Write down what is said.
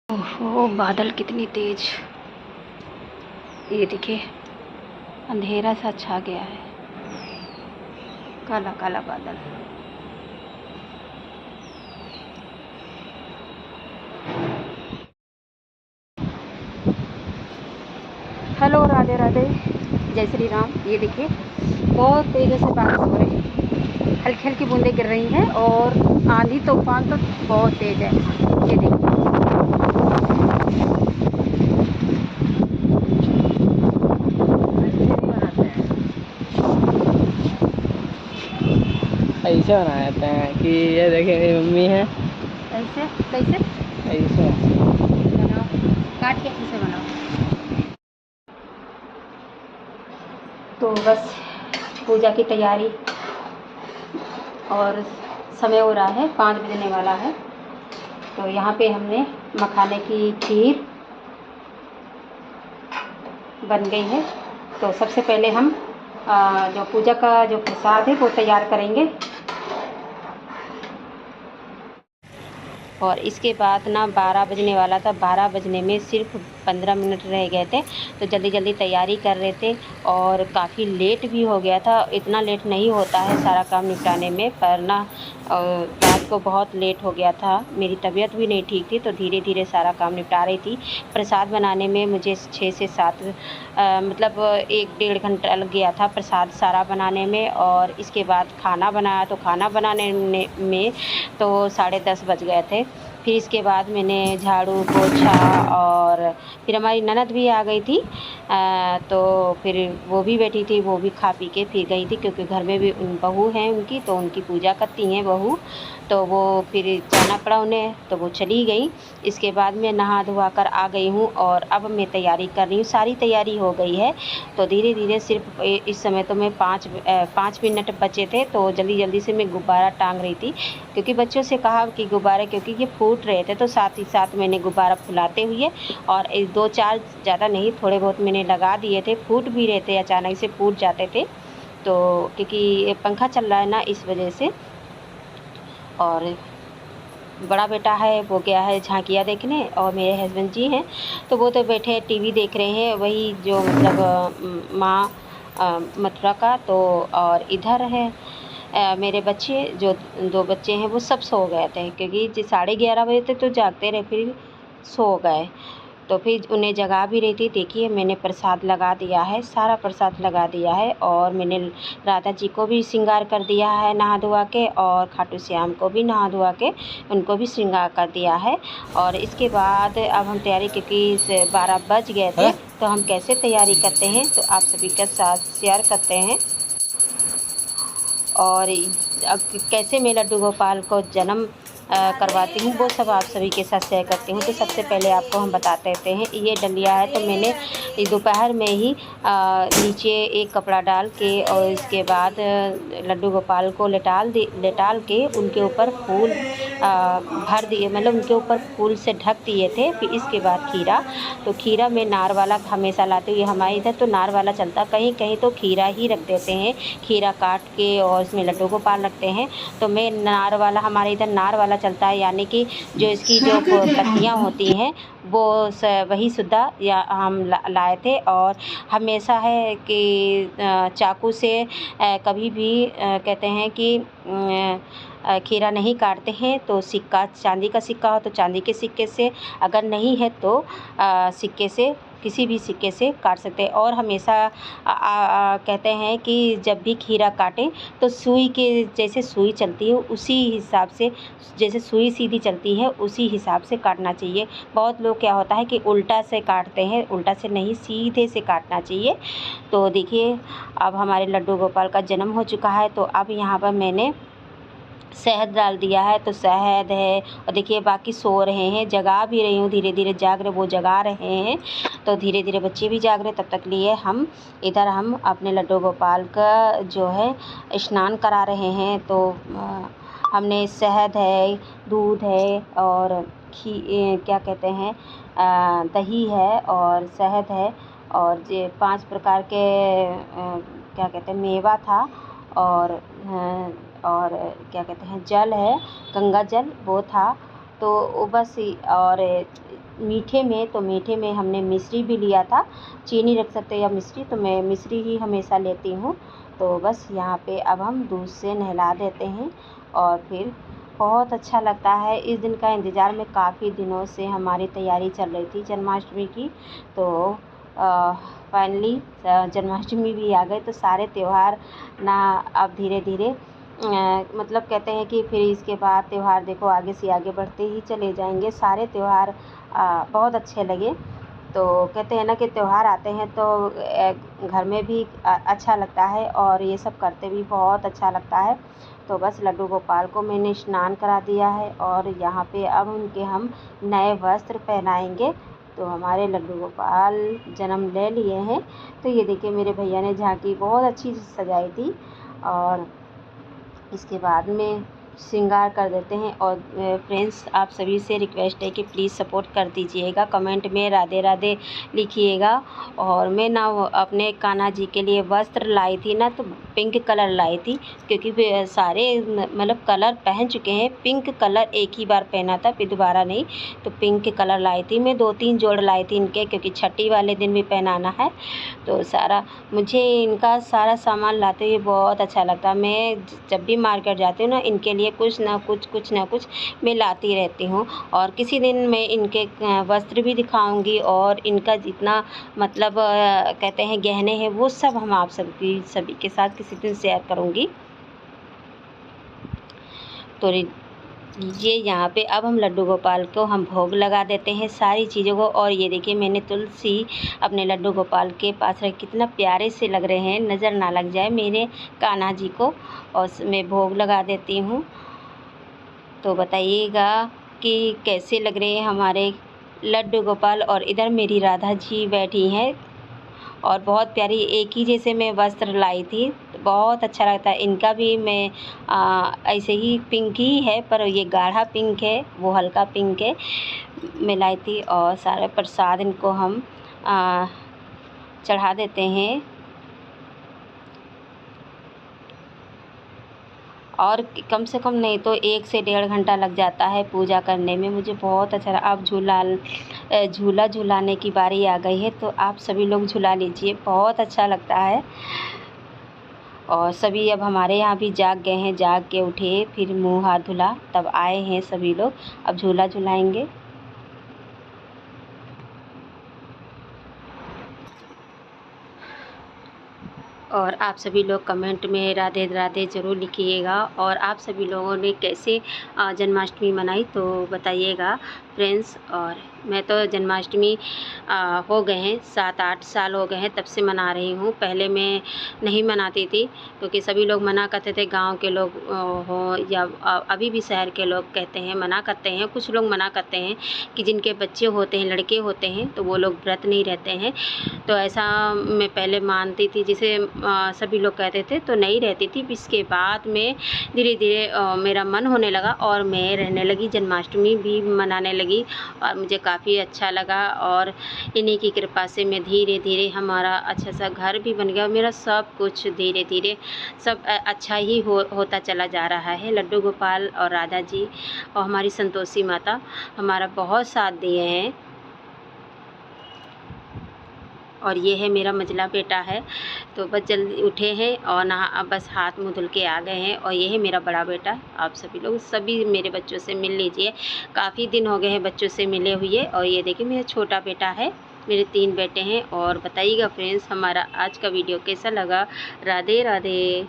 ओहो, बादल कितनी तेज। ये देखिए, अंधेरा सा छा गया है, काला काला बादल। हेलो, राधे राधे, जय श्री राम। ये देखिए, बहुत तेज़ी से बारिश हो रही है, हल्की हल्की बूंदें गिर रही हैं और आंधी तूफान तो बहुत तेज़ है। ये देखिए, ऐसे बनाए जाते हैं कि ये देखिए मेरी मम्मी है। ऐसे कैसे ऐसे बनाओ, काट के ऐसे बनाओ। तो बस पूजा की तैयारी, और समय हो रहा है 5 बजने वाला है। तो यहाँ पे हमने मखाने की खीर बन गई है। तो सबसे पहले हम जो पूजा का जो प्रसाद है वो तैयार करेंगे, और इसके बाद ना 12 बजने वाला था। 12 बजने में सिर्फ 15 मिनट रह गए थे, तो जल्दी जल्दी तैयारी कर रहे थे और काफ़ी लेट भी हो गया था। इतना लेट नहीं होता है सारा काम निपटाने में, पर ना रात को बहुत लेट हो गया था। मेरी तबीयत भी नहीं ठीक थी, तो धीरे धीरे सारा काम निपटा रही थी। प्रसाद बनाने में मुझे 6 से 7 मतलब 1-1.5 घंटा लग गया था प्रसाद सारा बनाने में। और इसके बाद खाना बनाया, तो खाना बनाने में तो 10:30 बज गए थे। फिर इसके बाद मैंने झाड़ू पोछा, और फिर हमारी ननद भी आ गई थी। तो फिर वो भी बैठी थी, वो भी खा पी के फिर गई थी, क्योंकि घर में भी बहू हैं उनकी, तो उनकी पूजा करती हैं बहू। तो वो फिर जाना पड़ा उन्हें, तो वो चली गई। इसके बाद मैं नहा धोवा कर आ गई हूँ, और अब मैं तैयारी कर रही हूँ। सारी तैयारी हो गई है, तो धीरे धीरे सिर्फ इस समय तो मैं 5 मिनट बचे थे, तो जल्दी जल्दी से मैं गुब्बारा टांग रही थी, क्योंकि बच्चों से कहा कि गुब्बारे, क्योंकि ये फूट रहे थे, तो साथ ही साथ मैंने गुब्बारा फुलाते हुए, और 2-4 ज़्यादा नहीं, थोड़े बहुत मैंने लगा दिए थे। फूट भी रहे थे, अचानक से फूट जाते थे, तो क्योंकि पंखा चल रहा है ना, इस वजह से। और बड़ा बेटा है वो गया है झांकियाँ देखने, और मेरे हस्बैंड जी हैं, तो वो तो बैठे टीवी देख रहे हैं, वही जो मतलब माँ मथुरा का। तो और इधर है मेरे बच्चे, जो 2 बच्चे हैं, वो सब सो गए थे, क्योंकि 11:30 बजे तक तो जागते रहे, फिर सो गए। तो फिर उन्हें जगा भी रही थी। देखिए, मैंने प्रसाद लगा दिया है, सारा प्रसाद लगा दिया है, और मैंने राधा जी को भी श्रृंगार कर दिया है नहा धोवा के, और खाटू श्याम को भी नहा धोवा के उनको भी श्रृंगार कर दिया है। और इसके बाद अब हम तैयारी, क्योंकि 12 बज गए थे, तो हम कैसे तैयारी करते हैं तो आप सभी के साथ शेयर करते हैं। और अब कैसे मैं लड्डू गोपाल को जन्म करवाती हूँ, वो सब आप सभी के साथ शेयर करती हूँ। तो सबसे पहले आपको हम बता देते हैं, ये डलिया है, तो मैंने दोपहर में ही नीचे एक कपड़ा डाल के, और इसके बाद लड्डू गोपाल को लेटाल के उनके ऊपर फूल भर दिए, मतलब उनके ऊपर फूल से ढक दिए थे। फिर इसके बाद खीरा, तो खीरा में नार वाला हमेशा लाती हूँ। हमारे इधर तो नार वाला चलता, कहीं कहीं तो खीरा ही रख देते हैं, खीरा काट के और इसमें लड्डू गोपाल रखते हैं। तो मैं नार वाला, हमारे इधर नार वाला चलता है, यानी कि जो इसकी जो पत्तियाँ होती हैं वो वही सुद्धा या हम लाए थे। और हमेशा है कि चाकू से कभी भी कहते हैं कि खीरा नहीं काटते हैं। तो सिक्का, चांदी का सिक्का हो तो चांदी के सिक्के से, अगर नहीं है तो सिक्के से, किसी भी सिक्के से काट सकते हैं। और हमेशा कहते हैं कि जब भी खीरा काटें तो सुई के, जैसे सुई चलती है उसी हिसाब से, जैसे सुई सीधी चलती है उसी हिसाब से काटना चाहिए। बहुत लोग क्या होता है कि उल्टा से काटते हैं, उल्टा से नहीं, सीधे से काटना चाहिए। तो देखिए, अब हमारे लड्डू गोपाल का जन्म हो चुका है, तो अब यहाँ पर मैंने शहद डाल दिया है, तो शहद है। और देखिए, बाकी सो रहे हैं, जगा भी रही हूँ, धीरे धीरे जाग रहे, वो जगा रहे हैं, तो धीरे धीरे बच्चे भी जाग रहे। तब तक लिए हम इधर हम अपने लड्डू गोपाल का जो है स्नान करा रहे हैं। तो हमने शहद है, दूध है, और क्या कहते हैं, दही है, और शहद है, और ये 5 प्रकार के क्या कहते हैं, मेवा था, और क्या कहते हैं, जल है, गंगा जल वो था। तो वो बस और मीठे में, तो मीठे में हमने मिश्री भी लिया था, चीनी रख सकते हैं या मिश्री, तो मैं मिश्री ही हमेशा लेती हूँ। तो बस यहाँ पे अब हम दूध से नहला देते हैं और फिर बहुत अच्छा लगता है। इस दिन का इंतज़ार में काफ़ी दिनों से हमारी तैयारी चल रही थी जन्माष्टमी की। तो फाइनली जन्माष्टमी भी आ गई, तो सारे त्यौहार ना अब धीरे धीरे मतलब कहते हैं कि फिर इसके बाद त्यौहार देखो आगे से आगे बढ़ते ही चले जाएंगे। सारे त्यौहार बहुत अच्छे लगे। तो कहते हैं ना कि त्यौहार आते हैं तो घर में भी अच्छा लगता है और ये सब करते भी बहुत अच्छा लगता है। तो बस लड्डू गोपाल को मैंने स्नान करा दिया है और यहाँ पे अब उनके हम नए वस्त्र पहनाएंगे। तो हमारे लड्डू गोपाल जन्म ले लिए हैं। तो ये देखिए मेरे भैया ने झांकी बहुत अच्छी सजाई थी और इसके बाद में श्रृंगार कर देते हैं। और फ्रेंड्स आप सभी से रिक्वेस्ट है कि प्लीज़ सपोर्ट कर दीजिएगा, कमेंट में राधे राधे लिखिएगा। और मैं ना अपने कान्हा जी के लिए वस्त्र लाई थी ना, तो पिंक कलर लाई थी, क्योंकि सारे मतलब कलर पहन चुके हैं। पिंक कलर एक ही बार पहना था, फिर दोबारा नहीं, तो पिंक कलर लाई थी मैं। 2-3 जोड़ लाई थी इनके, क्योंकि छठी वाले दिन भी पहनाना है। तो सारा मुझे इनका सारा सामान लाते हुए बहुत अच्छा लगता है। मैं जब भी मार्केट जाती हूँ ना, इनके लिए कुछ ना कुछ मैं लाती रहती हूँ। और किसी दिन मैं इनके वस्त्र भी दिखाऊंगी और इनका जितना मतलब कहते हैं गहने हैं, वो सब हम आप सभी के साथ किसी दिन शेयर करूँगी। तो ये यहाँ पे अब हम लड्डू गोपाल को हम भोग लगा देते हैं सारी चीज़ों को। और ये देखिए मैंने तुलसी अपने लड्डू गोपाल के पास रख, कितना प्यारे से लग रहे हैं, नज़र ना लग जाए मेरे कान्हा जी को। और मैं भोग लगा देती हूँ। तो बताइएगा कि कैसे लग रहे हैं हमारे लड्डू गोपाल। और इधर मेरी राधा जी बैठी हैं और बहुत प्यारी एक ही जैसे मैं वस्त्र लाई थी, तो बहुत अच्छा लगता है। इनका भी मैं ऐसे ही पिंक ही है, पर ये गाढ़ा पिंक है, वो हल्का पिंक है, मैं लाई थी। और सारा प्रसाद इनको हम चढ़ा देते हैं। और कम से कम नहीं तो 1 से 1.5 घंटा लग जाता है पूजा करने में। मुझे बहुत अच्छा लगा। अब झूला झूलाने की बारी आ गई है, तो आप सभी लोग झूला लीजिए, बहुत अच्छा लगता है। और सभी अब हमारे यहाँ भी जाग गए हैं, जाग के उठे, फिर मुँह हाथ धुला, तब आए हैं सभी लोग। अब झूला झुलाएंगे। और आप सभी लोग कमेंट में राधे राधे ज़रूर लिखिएगा। और आप सभी लोगों ने कैसे जन्माष्टमी मनाई तो बताइएगा फ्रेंड्स। और मैं तो जन्माष्टमी हो गए हैं 7-8 साल हो गए हैं, तब से मना रही हूँ। पहले मैं नहीं मनाती थी, क्योंकि सभी लोग मना करते थे, गांव के लोग हो या अभी भी शहर के लोग कहते हैं, मना करते हैं। कुछ लोग मना करते हैं कि जिनके बच्चे होते हैं, लड़के होते हैं, तो वो लोग व्रत नहीं रहते हैं। तो ऐसा मैं पहले मानती थी, जिसे सभी लोग कहते थे, तो नहीं रहती थी। इसके बाद में धीरे धीरे मेरा मन होने लगा और मैं रहने लगी, जन्माष्टमी भी मनाने लगी और मुझे काफ़ी अच्छा लगा। और इन्हीं की कृपा से मैं धीरे धीरे हमारा अच्छा सा घर भी बन गया। मेरा सब कुछ धीरे धीरे सब अच्छा ही होता चला जा रहा है। लड्डू गोपाल और राधा जी और हमारी संतोषी माता हमारा बहुत साथ दिए हैं। और ये है मेरा मंझला बेटा है, तो बस जल्दी उठे हैं और नहा, अब बस हाथ मुँह धुल के आ गए हैं। और ये है मेरा बड़ा बेटा। आप सभी लोग सभी मेरे बच्चों से मिल लीजिए, काफ़ी दिन हो गए हैं बच्चों से मिले हुए। और ये देखिए मेरा छोटा बेटा है, मेरे 3 बेटे हैं। और बताइएगा फ्रेंड्स हमारा आज का वीडियो कैसा लगा। राधे राधे।